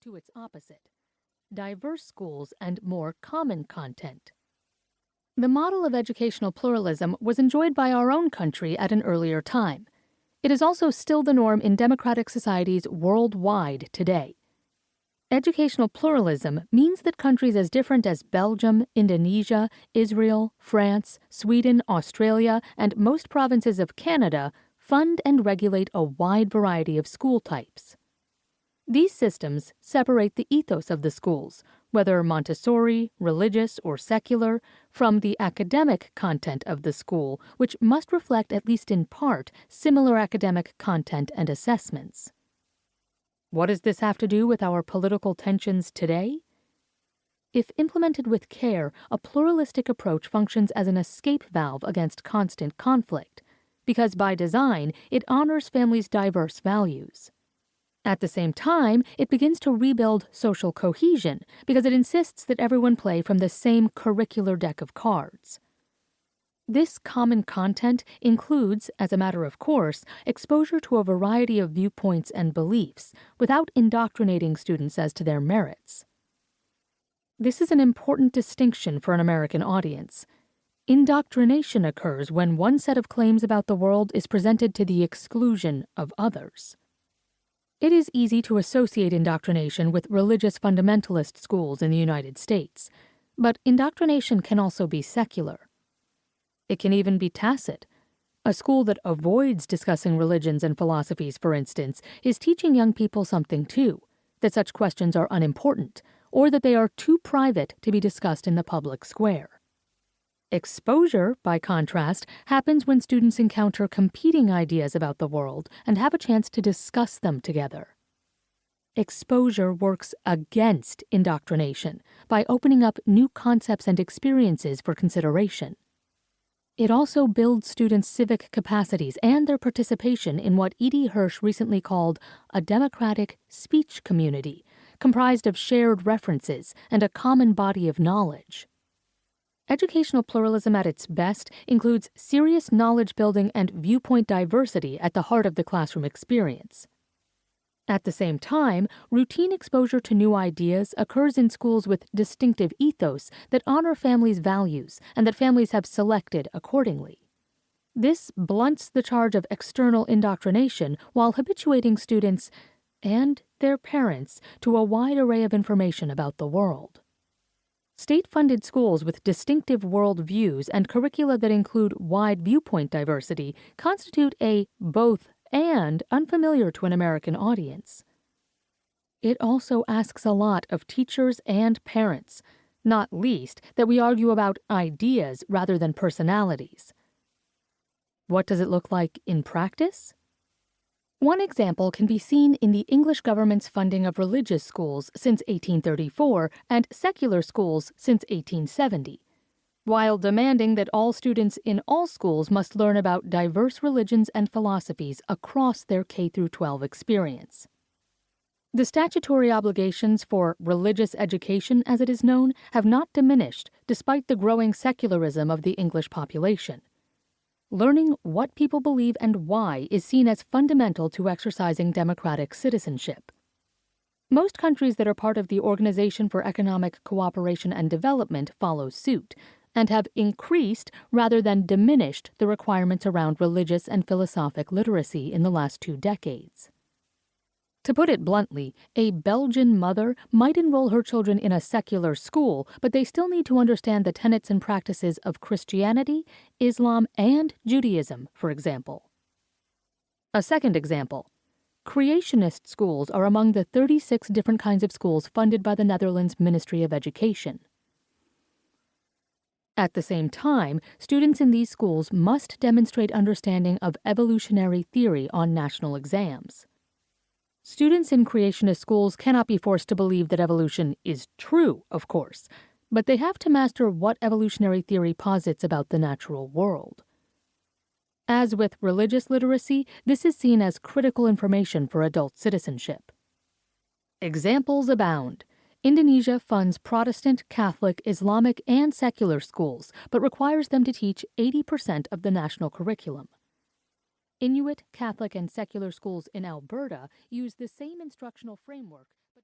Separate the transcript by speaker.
Speaker 1: to its opposite: diverse schools and more common content. The model of educational pluralism was enjoyed by our own country at an earlier time. It is also still the norm in democratic societies worldwide today. Educational pluralism means that countries as different as Belgium, Indonesia, Israel, France, Sweden, Australia, and most provinces of Canada fund and regulate a wide variety of school types. These systems separate the ethos of the schools, whether Montessori, religious, or secular, from the academic content of the school, which must reflect, at least in part, similar academic content and assessments. What does this have to do with our political tensions today? If implemented with care, a pluralistic approach functions as an escape valve against constant conflict, because by design, it honors families' diverse values. At the same time, it begins to rebuild social cohesion because it insists that everyone play from the same curricular deck of cards. This common content includes, as a matter of course, exposure to a variety of viewpoints and beliefs without indoctrinating students as to their merits. This is an important distinction for an American audience. Indoctrination occurs when one set of claims about the world is presented to the exclusion of others. It is easy to associate indoctrination with religious fundamentalist schools in the United States, but indoctrination can also be secular. It can even be tacit. A school that avoids discussing religions and philosophies, for instance, is teaching young people something too, that such questions are unimportant, or that they are too private to be discussed in the public square. Exposure, by contrast, happens when students encounter competing ideas about the world and have a chance to discuss them together. Exposure works against indoctrination by opening up new concepts and experiences for consideration. It also builds students' civic capacities and their participation in what E.D. Hirsch recently called a democratic speech community, comprised of shared references and a common body of knowledge. Educational pluralism at its best includes serious knowledge building and viewpoint diversity at the heart of the classroom experience. At the same time, routine exposure to new ideas occurs in schools with distinctive ethos that honor families' values and that families have selected accordingly. This blunts the charge of external indoctrination while habituating students and their parents to a wide array of information about the world. State-funded schools with distinctive world views and curricula that include wide viewpoint diversity constitute a both and unfamiliar to an American audience. It also asks a lot of teachers and parents, not least that we argue about ideas rather than personalities. What does it look like in practice? One example can be seen in the English government's funding of religious schools since 1834 and secular schools since 1870. While demanding that all students in all schools must learn about diverse religions and philosophies across their K-12 experience. The statutory obligations for religious education, as it is known, have not diminished despite the growing secularism of the English population. Learning what people believe and why is seen as fundamental to exercising democratic citizenship. Most countries that are part of the Organization for Economic Cooperation and Development follow suit, and have increased rather than diminished the requirements around religious and philosophic literacy in the last 2 decades. To put it bluntly, a Belgian mother might enroll her children in a secular school, but they still need to understand the tenets and practices of Christianity, Islam, and Judaism, for example. A second example. Creationist schools are among the 36 different kinds of schools funded by the Netherlands Ministry of Education. At the same time, students in these schools must demonstrate understanding of evolutionary theory on national exams. Students in creationist schools cannot be forced to believe that evolution is true, of course, but they have to master what evolutionary theory posits about the natural world. As with religious literacy, this is seen as critical information for adult citizenship. Examples abound. Indonesia funds Protestant, Catholic, Islamic, and secular schools, but requires them to teach 80% of the national curriculum. Inuit, Catholic, and secular schools in Alberta use the same instructional framework